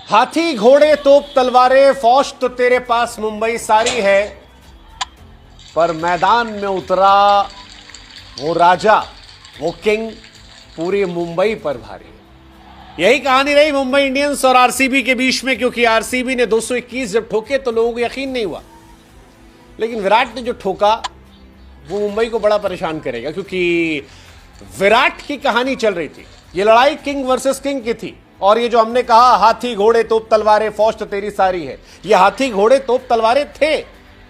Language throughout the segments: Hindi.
हाथी घोड़े तोप तलवारें फौज तो तेरे पास मुंबई सारी है, पर मैदान में उतरा वो राजा, वो किंग पूरी मुंबई पर भारी है। यही कहानी रही मुंबई इंडियंस और आरसीबी के बीच में, क्योंकि आरसीबी ने 221 जब ठोके तो लोगों को यकीन नहीं हुआ, लेकिन विराट ने जो ठोका वो मुंबई को बड़ा परेशान करेगा, क्योंकि विराट की कहानी चल रही थी। ये लड़ाई किंग वर्सेस किंग की थी। और ये जो हमने कहा हाथी घोड़े तोप तलवारें फौज तो तेरी सारी है, ये हाथी घोड़े तोप तलवारें थे,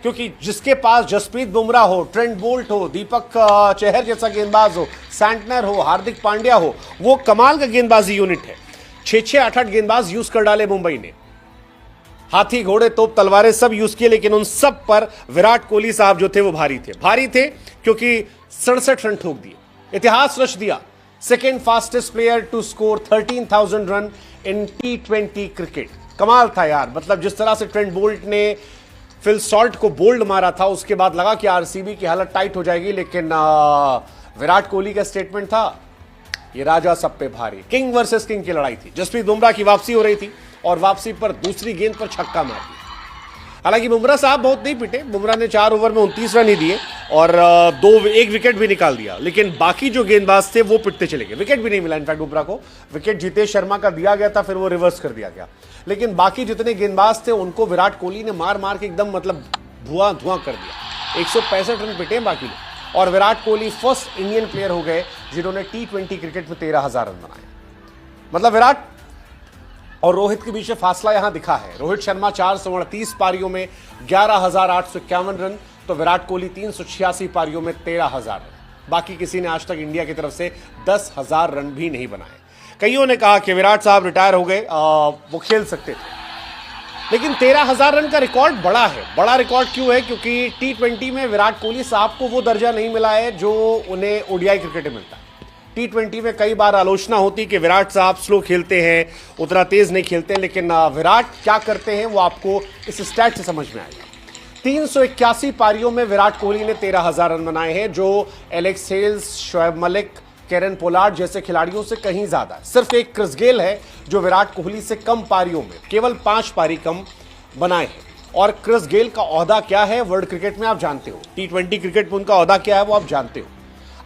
क्योंकि जिसके पास जसप्रीत बुमराह हो, ट्रेंट बोल्ट हो, दीपक चहर जैसा गेंदबाज हो, सैंटनर हो, हार्दिक पांड्या हो, वो कमाल का गेंदबाजी यूनिट है। 6-6, 8-8 गेंदबाज यूज कर डाले मुंबई ने। हाथी घोड़े तोप तलवारें सब यूज किए, लेकिन उन सब पर विराट कोहली साहब जो थे वो भारी थे क्योंकि 67 रन ठोक दिए, इतिहास रच दिया। Second fastest player to score 13,000 run in T20 cricket. कमाल था यार, मतलब जिस तरह से ट्रेंट बोल्ट ने फिल सॉल्ट को बोल्ड मारा था, उसके बाद लगा कि आरसीबी की हालत टाइट हो जाएगी, लेकिन विराट कोहली का स्टेटमेंट था ये राजा सब पे भारी। किंग वर्सेस किंग की लड़ाई थी। जसप्रीत बुमराह की वापसी हो रही थी और वापसी पर दूसरी गेंद पर छक्का मार दिया। हालांकि बुमराह साहब बहुत नहीं पिटे, बुमराह ने 4 ओवर में 29 रन ही दिए और एक विकेट भी निकाल दिया, लेकिन बाकी जो गेंदबाज थे वो पिटते चले गए। विकेट भी नहीं मिला इनफैक्ट बुमराह को, विकेट जितेश शर्मा का दिया गया था, फिर वो रिवर्स कर दिया गया, लेकिन बाकी जितने गेंदबाज थे उनको विराट कोहली ने मार मार के एकदम मतलब धुआं कर दिया। 165 रन पिटे बाकी लोग, और Virat Kohli first Indian player हो गए जिन्होंने T20 क्रिकेट में 13,000 रन बनाए। मतलब विराट और रोहित के बीच फासला यहां दिखा है। रोहित शर्मा 438 पारियों में 11,851 रन, तो विराट कोहली 386 पारियों में 13,000 रन। बाकी किसी ने आज तक इंडिया की तरफ से 10,000 रन भी नहीं बनाए। कईयों ने कहा कि विराट साहब रिटायर हो गए, वो खेल सकते थे, लेकिन 13,000 रन का रिकॉर्ड बड़ा है। बड़ा रिकॉर्ड क्यों है? क्योंकि T20 में विराट कोहली साहब को वो दर्जा नहीं मिला है जो उन्हें ओडीआई क्रिकेट में मिलता है। T20 में कई बार आलोचना होती कि विराट साहब स्लो खेलते हैं, उतना तेज नहीं खेलते, लेकिन विराट क्या करते हैं वो आपको इस स्टैट से समझ में आएगा। 381 पारियों में विराट कोहली ने 13,000 रन बनाए हैं, जो Alex Hales, Shoaib Malik, Kieron Pollard जैसे खिलाड़ियों से कहीं ज्यादा है। सिर्फ एक क्रिस गेल है जो विराट कोहली से कम पारियों में, केवल 5 पारी कम बनाए हैं। और क्रिस गेल का ओहदा क्या है वर्ल्ड क्रिकेट में आप जानते हो, T20 क्रिकेट में उनका ओहदा क्या है वो आप जानते हो।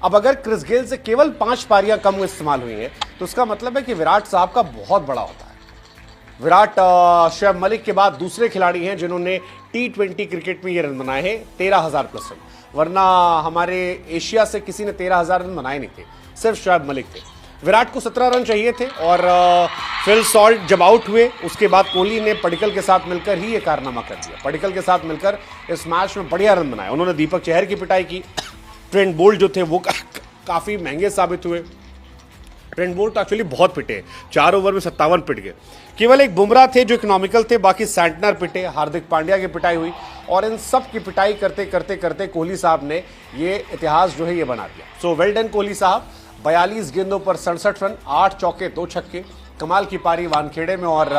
अब अगर क्रिस गेल से केवल 5 पारियां कम इस्तेमाल हुई हैं, तो उसका मतलब है कि विराट साहब का बहुत बड़ा होता है। विराट शोएब मलिक के बाद दूसरे खिलाड़ी हैं जिन्होंने T20 क्रिकेट में ये रन बनाए हैं, 13,000 प्लस रन, वरना हमारे एशिया से किसी ने 13,000 रन बनाए नहीं थे, सिर्फ शोएब मलिक थे। विराट को 17 रन चाहिए थे, और फिल सॉल्ट जब आउट हुए उसके बाद कोहली ने पडिक्कल के साथ मिलकर ही ये कारनामा कर दिया। पडिक्कल के साथ मिलकर इस मैच में बढ़िया रन बनाए। उन्होंने दीपक चहर की पिटाई की। ट्रेंट बोल्ट जो थे वो काफी महंगे साबित हुए। ट्रेंट बोल्ट एक्चुअली बहुत पिटे, 4 ओवर में 57 पिट गए। केवल एक बुमराह थे जो इकोनॉमिकल थे, बाकी सैंटनर पिटे, हार्दिक पांड्या की पिटाई हुई, और इन सब की पिटाई करते करते करते कोहली साहब ने ये इतिहास जो है ये बना दिया। सो वेल डन कोहली साहब। 42 गेंदों पर 67 रन, 8 चौके 2 छक्के। कमाल की पारी वानखेड़े में, और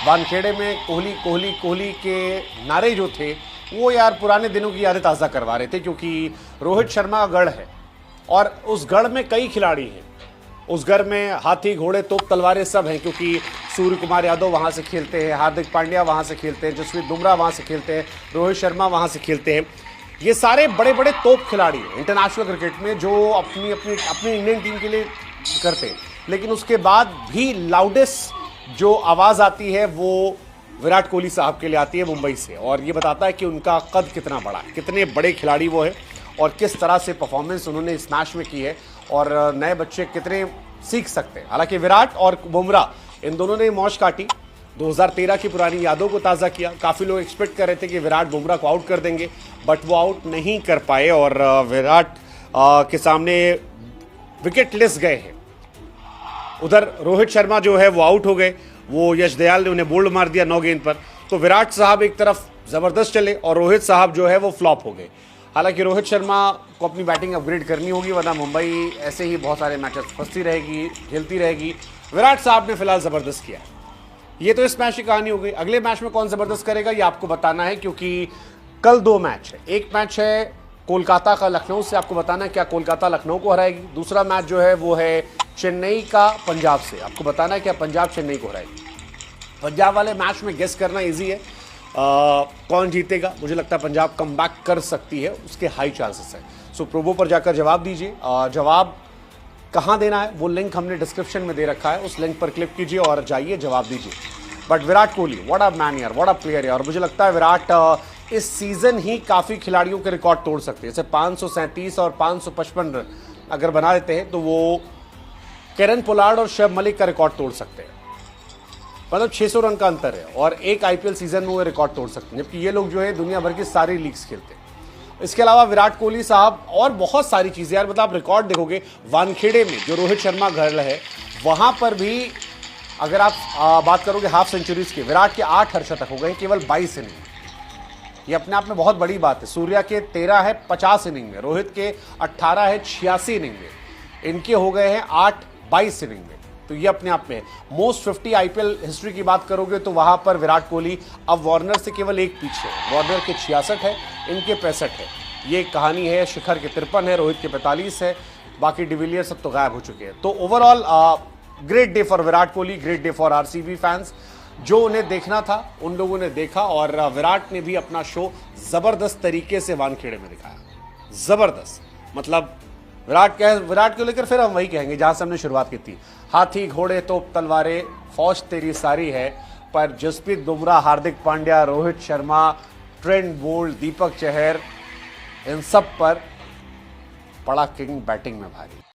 वानखेड़े में कोहली के नारे जो थे वो यार पुराने दिनों की यादें ताज़ा करवा रहे थे, क्योंकि रोहित शर्मा का गढ़ है और उस गढ़ में कई खिलाड़ी हैं। उस गढ़ में हाथी घोड़े तोप तलवारें सब हैं, क्योंकि सूर्य कुमार यादव वहाँ से खेलते हैं, हार्दिक पांड्या वहाँ से खेलते हैं, जसप्रीत बुमराह वहाँ से खेलते हैं, रोहित शर्मा वहाँ से खेलते हैं। ये सारे बड़े बड़े तोप खिलाड़ी हैं इंटरनेशनल क्रिकेट में, जो अपनी इंडियन टीम के लिए करते हैं, लेकिन उसके बाद भी लाउडेस्ट जो आवाज़ आती है वो विराट कोहली साहब के लिए आती है मुंबई से, और ये बताता है कि उनका कद कितना बड़ा है, कितने बड़े खिलाड़ी वो है, और किस तरह से परफॉर्मेंस उन्होंने इस मैच में की है, और नए बच्चे कितने सीख सकते हैं। हालांकि विराट और बुमराह इन दोनों ने मौज काटी, 2013 की पुरानी यादों को ताज़ा किया। काफ़ी लोग एक्सपेक्ट कर रहे थे कि विराट बुमराह को आउट कर देंगे, बट वो आउट नहीं कर पाए, और विराट के सामने विकेट लेस गए हैं। उधर रोहित शर्मा जो है वो आउट हो गए, वो यश दयाल ने उन्हें बोल्ड मार दिया 9 गेंद पर। तो विराट साहब एक तरफ ज़बरदस्त चले और रोहित साहब जो है वो फ्लॉप हो गए। हालांकि रोहित शर्मा को अपनी बैटिंग अपग्रेड करनी होगी, वरना मुंबई ऐसे ही बहुत सारे मैचेस फंसती रहेगी, खेलती रहेगी। विराट साहब ने फिलहाल ज़बरदस्त किया। ये तो इस मैच की कहानी हो गई। अगले मैच में कौन ज़बरदस्त करेगा ये आपको बताना है, क्योंकि कल 2 मैच है। एक मैच है कोलकाता का लखनऊ से, आपको बताना है क्या कोलकाता लखनऊ को हराएगी। दूसरा मैच जो है वो है चेन्नई का पंजाब से, आपको बताना है क्या पंजाब चेन्नई को हराएगी। पंजाब वाले मैच में गेस करना इजी है। कौन जीतेगा? मुझे लगता है पंजाब कमबैक कर सकती है, उसके हाई चांसेस है। सो प्रोबो पर जाकर जवाब दीजिए। जवाब कहाँ देना है वो लिंक हमने डिस्क्रिप्शन में दे रखा है, उस लिंक पर क्लिक कीजिए और जाइए जवाब दीजिए। But Virat Kohli, what a man यार, व्हाट अ प्लेयर यार। मुझे लगता है विराट इस सीजन ही काफ़ी खिलाड़ियों के रिकॉर्ड तोड़ सकते हैं। जैसे 537 और 555 रन अगर बना देते हैं तो वो केरन पोलार्ड और शोएब मलिक का रिकॉर्ड तोड़ सकते हैं। मतलब 600 रन का अंतर है और एक आईपीएल सीजन में वो रिकॉर्ड तोड़ सकते हैं, जबकि ये लोग जो है दुनिया भर की सारी लीग्स खेलते हैं। इसके अलावा विराट कोहली साहब और बहुत सारी चीज़ें यार, मतलब आप रिकॉर्ड देखोगे वानखेड़े में जो रोहित शर्मा घर है वहाँ पर भी अगर आप बात करोगे हाफ सेंचुरीज की, विराट के 8 अर्धशतक हो गए केवल 22 इनिंग। ये अपने आप में बहुत बड़ी बात है। सूर्या के 13 है 50 इनिंग में, रोहित के 18 है 86 इनिंग में, इनके हो गए हैं 8 22 इनिंग में। तो ये अपने आप में मोस्ट 50 आईपीएल हिस्ट्री की बात करोगे तो वहां पर विराट कोहली अब वार्नर से केवल एक पीछे है। वार्नर के 66 है, इनके 65 है। ये कहानी है। शिखर के 53 है, रोहित के 45 है, बाकी डिविलियर सब तो गायब हो चुके हैं। तो overall great day for Virat Kohli, great day for RCB fans. जो उन्हें देखना था उन लोगों ने देखा और विराट ने भी अपना शो जबरदस्त तरीके से वानखेड़े में दिखाया। जबरदस्त, मतलब विराट को लेकर फिर हम वही कहेंगे जहां से हमने शुरुआत की थी। हाथी घोड़े तोप तलवारें फौज तेरी सारी है, पर जसप्रीत बुमराह, हार्दिक पांड्या, रोहित शर्मा, ट्रेंट बोल्ट, दीपक चहर, इन सब पर पड़ा किंग बैटिंग में भारी।